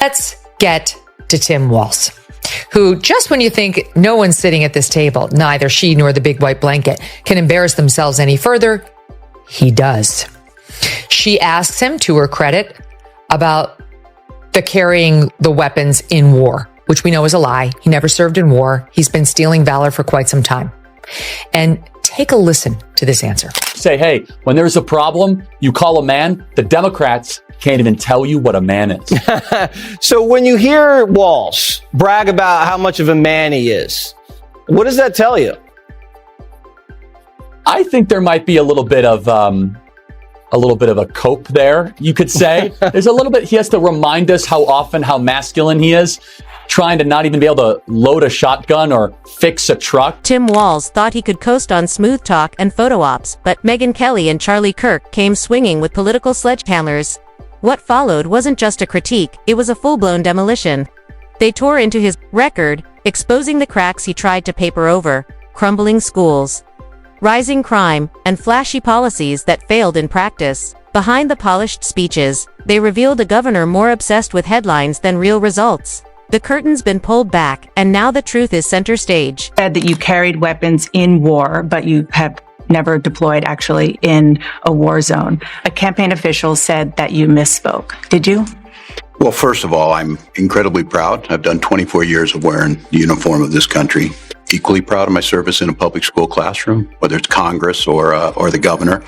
Let's get to Tim Walz, who, just when you think no one's sitting at this table, neither she nor the big white blanket, can embarrass themselves any further, he does. She asks him, to her credit, about the carrying the weapons in war, which we know is a lie. He never served in war. He's been stealing valor for quite some time. And take a listen to this answer. Say, hey, when there's a problem, you call a man. The Democrats can't even tell you what a man is. So when you hear Walz brag about how much of a man he is, what does that tell you? I think there might be a little bit of a cope there, you could say. There's a little bit, he has to remind us how masculine he is, trying to not even be able to load a shotgun or fix a truck. Tim Walz thought he could coast on smooth talk and photo ops, but Megyn Kelly and Charlie Kirk came swinging with political sledgehammers. What followed wasn't just a critique, it was a full-blown demolition. They tore into his record, exposing the cracks he tried to paper over: crumbling schools, rising crime, and flashy policies that failed in practice. Behind the polished speeches, they revealed a governor more obsessed with headlines than real results. The curtain's been pulled back, and now the truth is center stage. Said that you carried weapons in war, but you have never deployed actually in a war zone. A campaign official said that you misspoke. Did you? Well, first of all, I'm incredibly proud. I've done 24 years of wearing the uniform of this country. Equally proud of my service in a public school classroom, whether it's Congress or the governor.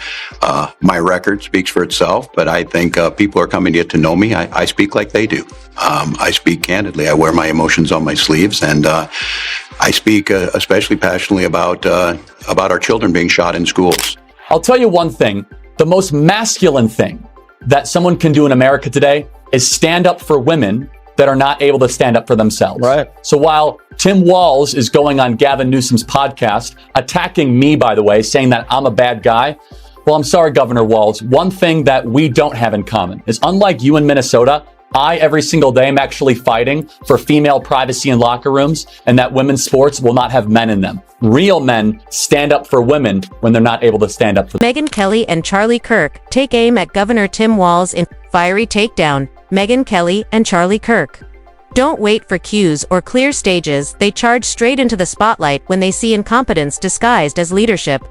My record speaks for itself, but I think people are coming to get to know me. I speak like they do. I speak candidly. I wear my emotions on my sleeves, and I speak especially passionately about our children being shot in schools. I'll tell you one thing. The most masculine thing that someone can do in America today is stand up for women that are not able to stand up for themselves. Right. So while Tim Walz is going on Gavin Newsom's podcast, attacking me, by the way, saying that I'm a bad guy, well, I'm sorry, Governor Walz. One thing that we don't have in common is, unlike you in Minnesota, I, every single day, am actually fighting for female privacy in locker rooms and that women's sports will not have men in them. Real men stand up for women when they're not able to stand up for them. Megyn Kelly and Charlie Kirk take aim at Governor Tim Walz in fiery takedown. Megyn Kelly and Charlie Kirk don't wait for cues or clear stages. They charge straight into the spotlight when they see incompetence disguised as leadership.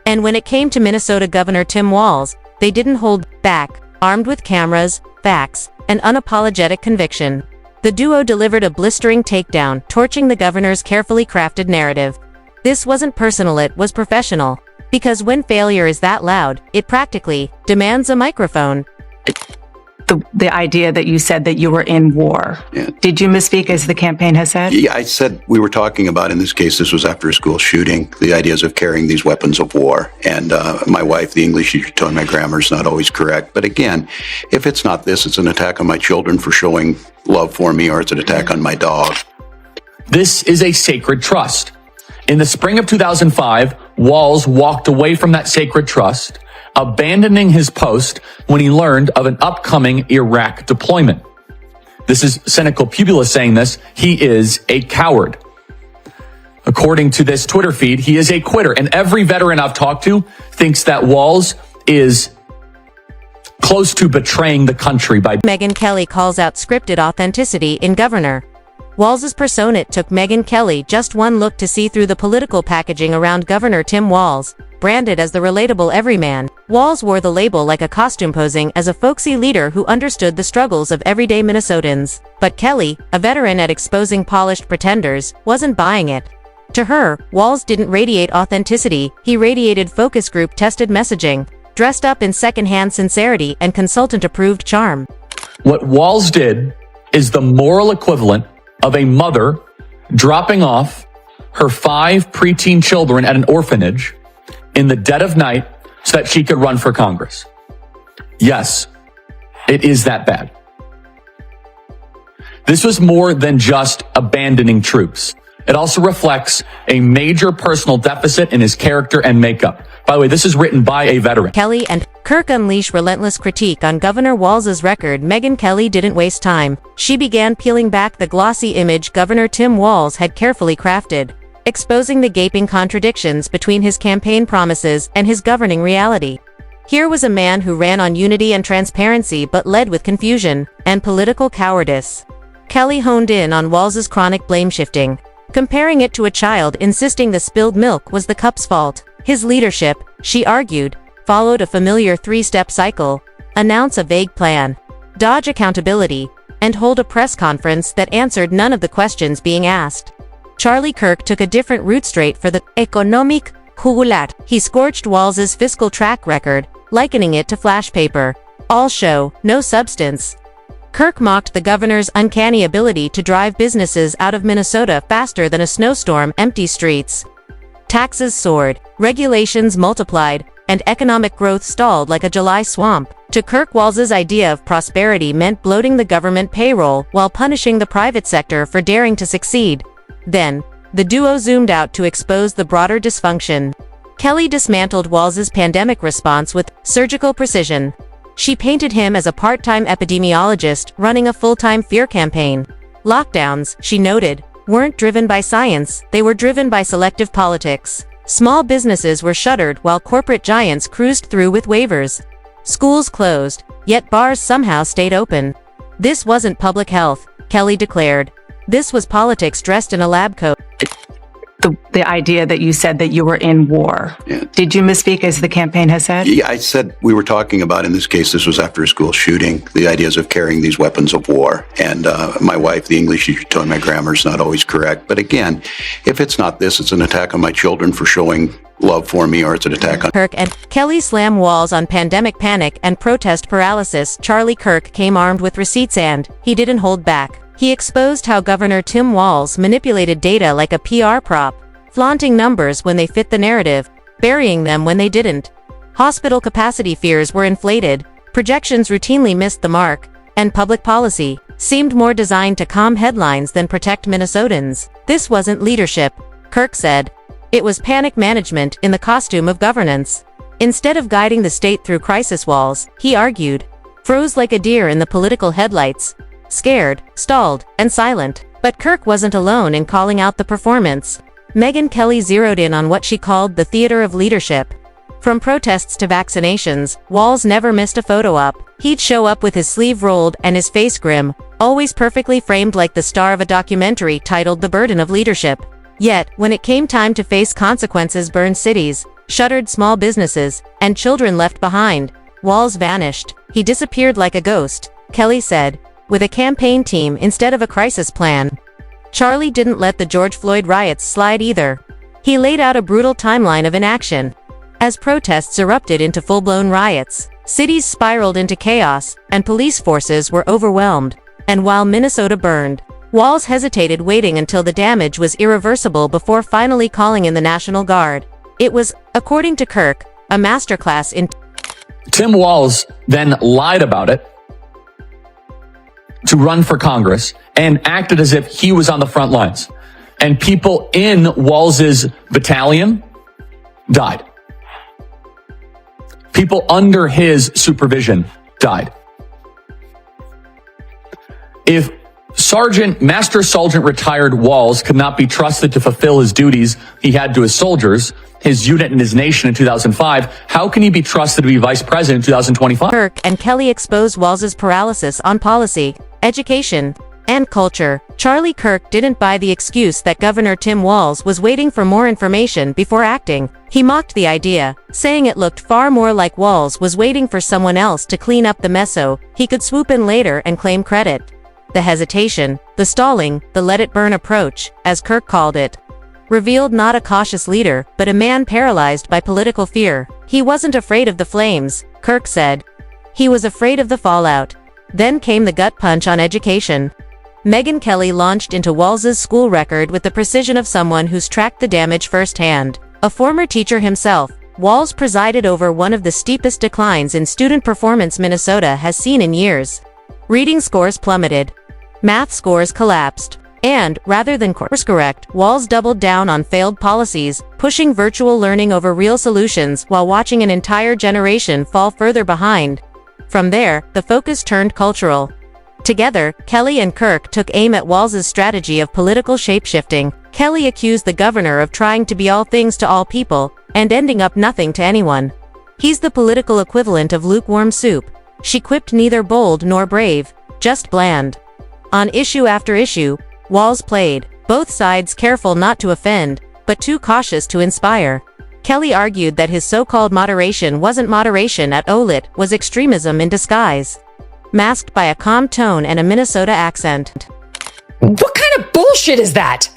And when it came to Minnesota Governor Tim Walz, they didn't hold back, armed with cameras, facts, and unapologetic conviction. The duo delivered a blistering takedown, torching the governor's carefully crafted narrative. This wasn't personal, it was professional. Because when failure is that loud, it practically demands a microphone. The idea that you said that you were in war. Yeah. Did you misspeak, as the campaign has said? Yeah, I said we were talking about, in this case, this was after a school shooting, the ideas of carrying these weapons of war. And my wife, the English teacher, told me my grammar is not always correct. But again, if it's not this, it's an attack on my children for showing love for me, or it's an attack on my dog. This is a sacred trust. In the spring of 2005, Walz walked away from that sacred trust, abandoning his post when he learned of an upcoming Iraq deployment. This is cynical Pubula saying this. He is a coward. According to this Twitter feed, he is a quitter. And every veteran I've talked to thinks that Walz is close to betraying the country by... Megyn Kelly calls out scripted authenticity in Governor Walz's persona. It took Megyn Kelly just one look to see through the political packaging around Governor Tim Walz, branded as the relatable everyman. Walz wore the label like a costume, posing as a folksy leader who understood the struggles of everyday Minnesotans. But Kelly, a veteran at exposing polished pretenders, wasn't buying it. To her, Walz didn't radiate authenticity, he radiated focus group tested messaging, dressed up in secondhand sincerity and consultant-approved charm. What Walz did is the moral equivalent of a mother dropping off her 5 preteen children at an orphanage in the dead of night so that she could run for Congress. Yes, it is that bad. This was more than just abandoning troops. It also reflects a major personal deficit in his character and makeup. By the way, this is written by a veteran. Kelly and Kirk unleash relentless critique on Governor Walz's record. Megyn Kelly didn't waste time. She began peeling back the glossy image Governor Tim Walz had carefully crafted, exposing the gaping contradictions between his campaign promises and his governing reality. Here was a man who ran on unity and transparency but led with confusion and political cowardice. Kelly honed in on Walz's chronic blame shifting, comparing it to a child insisting the spilled milk was the cup's fault. His leadership, she argued, followed a familiar three-step cycle: announce a vague plan, dodge accountability, and hold a press conference that answered none of the questions being asked. Charlie Kirk took a different route, straight for the economic jugulat. He scorched Walz's fiscal track record, likening it to flash paper. All show, no substance. Kirk mocked the governor's uncanny ability to drive businesses out of Minnesota faster than a snowstorm, empty streets. Taxes soared, regulations multiplied, and economic growth stalled like a July swamp. To Kirk, Walz's idea of prosperity meant bloating the government payroll while punishing the private sector for daring to succeed. Then, the duo zoomed out to expose the broader dysfunction. Kelly dismantled Walz's pandemic response with surgical precision. She painted him as a part-time epidemiologist running a full-time fear campaign. Lockdowns, she noted, weren't driven by science, they were driven by selective politics. Small businesses were shuttered while corporate giants cruised through with waivers. Schools closed, yet bars somehow stayed open. This wasn't public health, Kelly declared. This was politics dressed in a lab coat. The idea that you said that you were in war. Yeah. Did you misspeak, as the campaign has said? Yeah, I said we were talking about, in this case, this was after a school shooting, the ideas of carrying these weapons of war. And my wife, the English teacher, told me my grammar's not always correct. But again, if it's not this, it's an attack on my children for showing love for me, or it's an attack on Kirk and Kelly slam Walz on pandemic panic and protest paralysis. Charlie Kirk came armed with receipts and he didn't hold back. He exposed how Governor Tim Walz manipulated data like a PR prop, flaunting numbers when they fit the narrative, burying them when they didn't. Hospital capacity fears were inflated, projections routinely missed the mark, and public policy seemed more designed to calm headlines than protect Minnesotans. This wasn't leadership, Kirk said. It was panic management in the costume of governance. Instead of guiding the state through crisis, Walz, he argued, froze like a deer in the political headlights, scared, stalled, and silent. But Kirk wasn't alone in calling out the performance. Megyn Kelly zeroed in on what she called the theater of leadership. From protests to vaccinations, Walz never missed a photo op. He'd show up with his sleeve rolled and his face grim, always perfectly framed like the star of a documentary titled The Burden of Leadership. Yet, when it came time to face consequences, burned cities, shuttered small businesses, and children left behind, Walz vanished. He disappeared like a ghost, Kelly said, with a campaign team instead of a crisis plan. Charlie didn't let the George Floyd riots slide either. He laid out a brutal timeline of inaction. As protests erupted into full-blown riots, cities spiraled into chaos, and police forces were overwhelmed. And while Minnesota burned, Walz hesitated, waiting until the damage was irreversible before finally calling in the National Guard. It was, according to Kirk, a masterclass in... Tim Walz then lied about it to run for Congress and acted as if he was on the front lines. And people in Walz's battalion died. People under his supervision died. If Master Sergeant retired Walz could not be trusted to fulfill his duties he had to his soldiers, his unit, and his nation in 2005, how can he be trusted to be vice president in 2025? Kirk and Kelly exposed Walz's paralysis on policy, education, and culture. Charlie Kirk didn't buy the excuse that Governor Tim Walz was waiting for more information before acting. He mocked the idea, saying it looked far more like Walz was waiting for someone else to clean up the mess so he could swoop in later and claim credit. The hesitation, the stalling, the let-it-burn approach, as Kirk called it, revealed not a cautious leader, but a man paralyzed by political fear. He wasn't afraid of the flames, Kirk said. He was afraid of the fallout. Then came the gut punch on education. Megyn Kelly launched into Walz's school record with the precision of someone who's tracked the damage firsthand. A former teacher himself, Walz presided over one of the steepest declines in student performance Minnesota has seen in years. Reading scores plummeted. Math scores collapsed. And, rather than course correct, Walz doubled down on failed policies, pushing virtual learning over real solutions while watching an entire generation fall further behind. From there, the focus turned cultural. Together, Kelly and Kirk took aim at Walz's strategy of political shape-shifting. Kelly accused the governor of trying to be all things to all people, and ending up nothing to anyone. He's the political equivalent of lukewarm soup. She quipped neither bold nor brave, just bland. On issue after issue, Walz played, both sides careful not to offend, but too cautious to inspire. Kelly argued that his so-called moderation wasn't moderation at all, it was extremism in disguise, masked by a calm tone and a Minnesota accent. What kind of bullshit is that?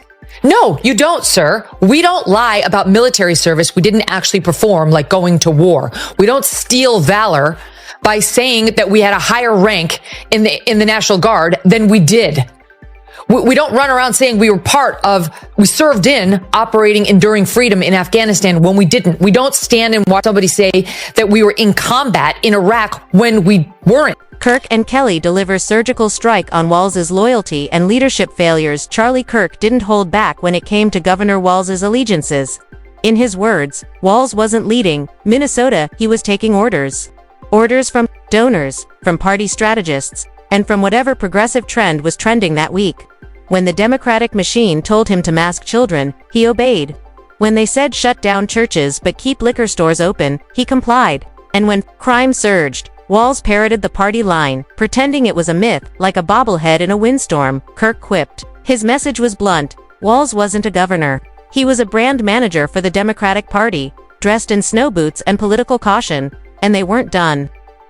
No, you don't, sir. We don't lie about military service we didn't actually perform, like going to war. We don't steal valor by saying that we had a higher rank in the National Guard than we did. We don't run around saying we served in operating enduring freedom in Afghanistan when we didn't. We don't stand and watch somebody say that we were in combat in Iraq when we weren't. Kirk and Kelly deliver surgical strike on Walz's loyalty and leadership failures. Charlie Kirk didn't hold back when it came to Governor Walz's allegiances. In his words, Walz wasn't leading Minnesota, he was taking orders. Orders from donors, from party strategists, and from whatever progressive trend was trending that week. When the Democratic machine told him to mask children, he obeyed. When they said shut down churches but keep liquor stores open, he complied. And when crime surged, Walz parroted the party line, pretending it was a myth, like a bobblehead in a windstorm. Kirk quipped. His message was blunt. Walz wasn't a governor. He was a brand manager for the Democratic Party, dressed in snow boots and political caution, and they weren't done.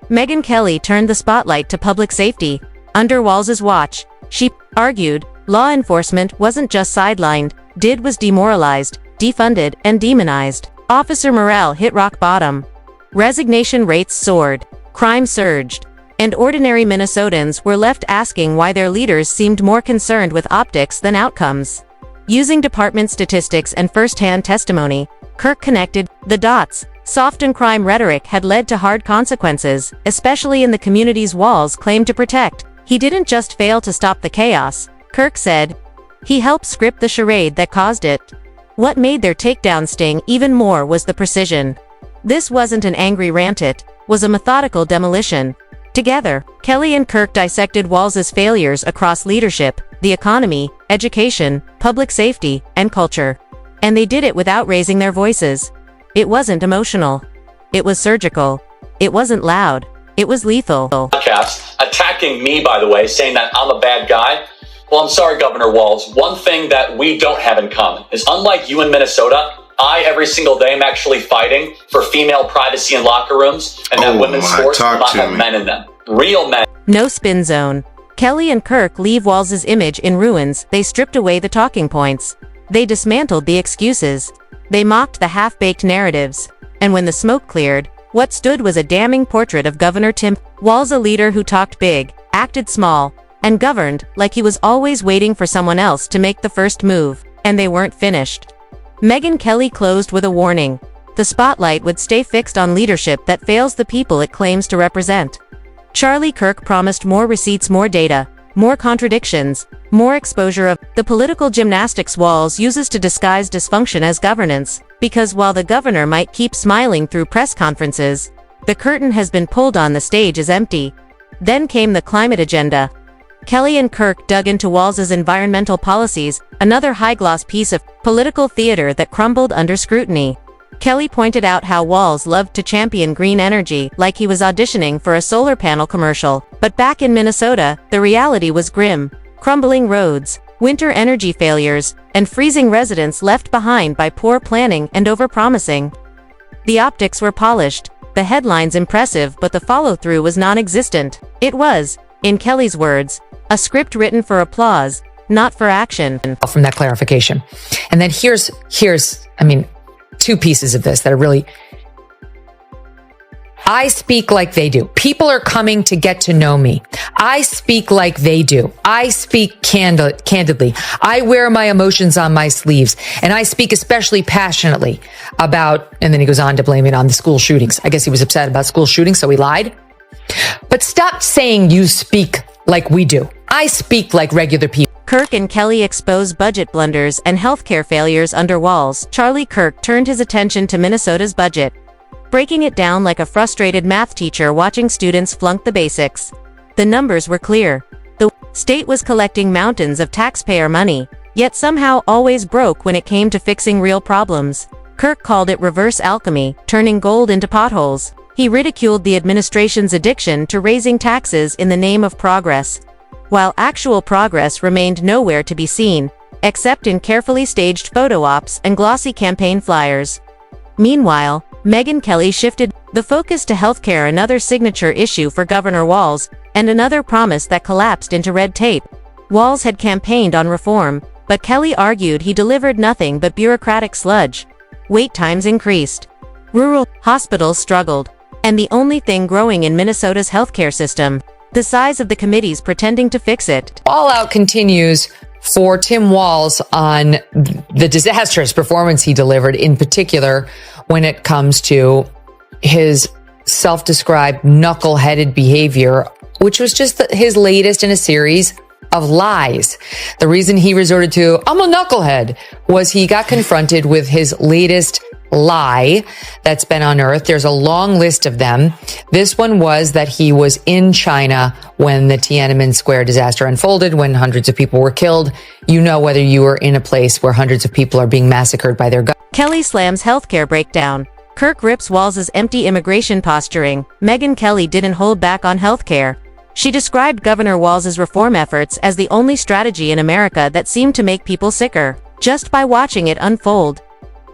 Megyn Kelly turned the spotlight to public safety. Under Walz's watch, she argued, law enforcement wasn't just sidelined, was demoralized, defunded, and demonized. Officer morale hit rock bottom. Resignation rates soared. Crime surged. And ordinary Minnesotans were left asking why their leaders seemed more concerned with optics than outcomes. Using department statistics and first-hand testimony, Kirk connected the dots. Soft and crime rhetoric had led to hard consequences, especially in the communities Walz claimed to protect. He didn't just fail to stop the chaos, Kirk said. He helped script the charade that caused it. What made their takedown sting even more was the precision. This wasn't an angry rant, it was a methodical demolition. Together, Kelly and Kirk dissected Walz's failures across leadership, the economy, education, public safety, and culture. And they did it without raising their voices. It wasn't emotional. It was surgical. It wasn't loud. It was lethal. Podcast attacking me, by the way, saying that I'm a bad guy. Well, I'm sorry, Governor Walz. One thing that we don't have in common is, unlike you in Minnesota, I, every single day, am actually fighting for female privacy in locker rooms and that women's sports will not have men in them. Real men. No spin zone. Kelly and Kirk leave Walz's image in ruins. They stripped away the talking points. They dismantled the excuses. They mocked the half-baked narratives. And when the smoke cleared, what stood was a damning portrait of Governor Tim Walz, a leader who talked big, acted small, and governed like he was always waiting for someone else to make the first move, and they weren't finished. Megyn Kelly closed with a warning. The spotlight would stay fixed on leadership that fails the people it claims to represent. Charlie Kirk promised more receipts, more data, more contradictions, more exposure of the political gymnastics Walz uses to disguise dysfunction as governance, because while the governor might keep smiling through press conferences, the curtain has been pulled on, the stage is empty. Then came the climate agenda. Kelly and Kirk dug into Walz's environmental policies, another high-gloss piece of political theater that crumbled under scrutiny. Kelly pointed out how Walz loved to champion green energy like he was auditioning for a solar panel commercial, but back in Minnesota, the reality was grim. Crumbling roads, winter energy failures, and freezing residents left behind by poor planning and overpromising. The optics were polished, the headlines impressive, but the follow-through was non-existent. It was, in Kelly's words, a script written for applause, not for action. From that clarification. And then here's, two pieces of this that are really, I speak like they do. People are coming to get to know me. I speak like they do. I speak candidly. I wear my emotions on my sleeves, and I speak especially passionately about, and then he goes on to blame it on the school shootings. I guess he was upset about school shootings, so he lied. But stop saying you speak like we do. I speak like regular people. Kirk and Kelly exposed budget blunders and healthcare failures under Walz. Charlie Kirk turned his attention to Minnesota's budget, breaking it down like a frustrated math teacher watching students flunk the basics. The numbers were clear. The state was collecting mountains of taxpayer money, yet somehow always broke when it came to fixing real problems. Kirk called it reverse alchemy, turning gold into potholes. He ridiculed the administration's addiction to raising taxes in the name of progress, while actual progress remained nowhere to be seen, except in carefully staged photo ops and glossy campaign flyers. Meanwhile, Megyn Kelly shifted the focus to healthcare, another signature issue for Governor Walz, and another promise that collapsed into red tape. Walz had campaigned on reform, but Kelly argued he delivered nothing but bureaucratic sludge. Wait times increased. Rural hospitals struggled. And the only thing growing in Minnesota's healthcare system, the size of the committees pretending to fix it. All out continues for Tim Walz on the disastrous performance he delivered, in particular when it comes to his self-described knuckle-headed behavior, which was just his latest in a series of lies. The reason he resorted to, I'm a knucklehead, was he got confronted with his latest lie that's been unearthed. There's a long list of them. This one was that he was in China when the Tiananmen Square disaster unfolded, when hundreds of people were killed. You know, whether you were in a place where hundreds of people are being massacred by their government. Kelly slams healthcare breakdown. Kirk rips Walz's empty immigration posturing. Megyn Kelly didn't hold back on healthcare. She described Governor Walz's reform efforts as the only strategy in America that seemed to make people sicker, just by watching it unfold.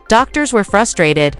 Doctors were frustrated.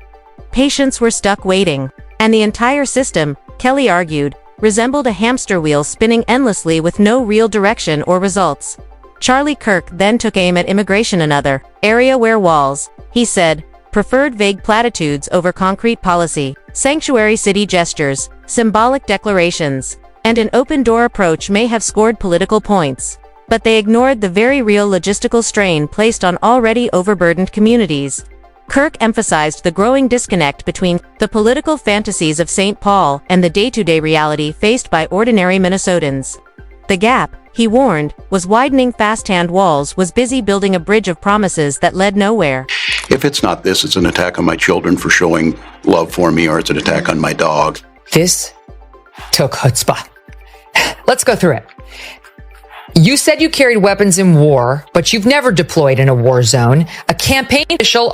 Patients were stuck waiting. And the entire system, Kelly argued, resembled a hamster wheel spinning endlessly with no real direction or results. Charlie Kirk then took aim at immigration, another area where Walz, he said, preferred vague platitudes over concrete policy, sanctuary city gestures, symbolic declarations, and an open-door approach may have scored political points. But they ignored the very real logistical strain placed on already overburdened communities. Kirk emphasized the growing disconnect between the political fantasies of St. Paul and the day-to-day reality faced by ordinary Minnesotans. The gap, he warned, was widening fast. Walz was busy building a bridge of promises that led nowhere. If it's not this, it's an attack on my children for showing love for me, or it's an attack on my dog. This took chutzpah. Let's go through it. You said you carried weapons in war, but you've never deployed in a war zone. A campaign official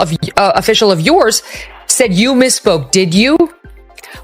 of yours said you misspoke. Did you?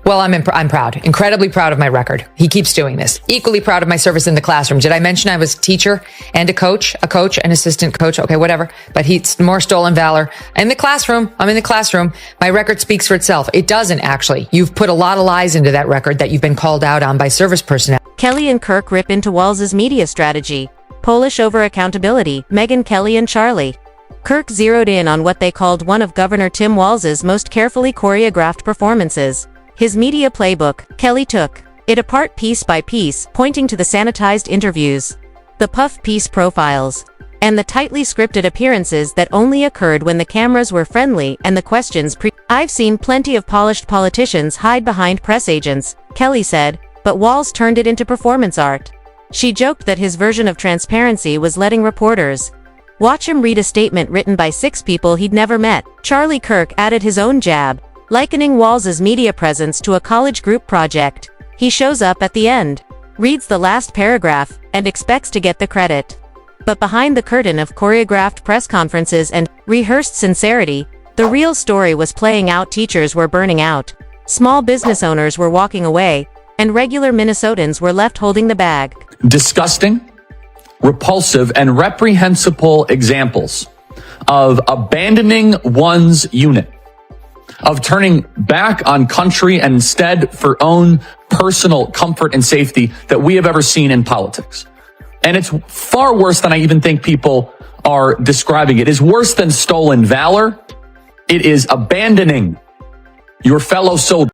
Well, I'm proud, incredibly proud of my record. He keeps doing this. Equally proud of my service in the classroom. Did I mention I was a teacher and a coach, an assistant coach? Okay, whatever. But he's more stolen valor. In the classroom, I'm in the classroom. My record speaks for itself. It doesn't actually. You've put a lot of lies into that record that you've been called out on by service personnel. Kelly and Kirk rip into Walz's media strategy. Polish over accountability, Megyn Kelly and Charlie. Kirk zeroed in on what they called one of Governor Tim Walz's most carefully choreographed performances. His media playbook. Kelly took it apart piece by piece, pointing to the sanitized interviews, the puff piece profiles, and the tightly scripted appearances that only occurred when the cameras were friendly and the questions I've seen plenty of polished politicians hide behind press agents, Kelly said, but Walz turned it into performance art. She joked that his version of transparency was letting reporters watch him read a statement written by 6 people he'd never met. Charlie Kirk added his own jab, likening Walz's media presence to a college group project. He shows up at the end, reads the last paragraph, and expects to get the credit. But behind the curtain of choreographed press conferences and rehearsed sincerity, the real story was playing out. Teachers were burning out, small business owners were walking away, and regular Minnesotans were left holding the bag. Disgusting, repulsive, and reprehensible examples of abandoning one's unit, of turning back on country and instead for own personal comfort and safety that we have ever seen in politics. And it's far worse than I even think people are describing it. It is worse than stolen valor. It is abandoning your fellow soldiers.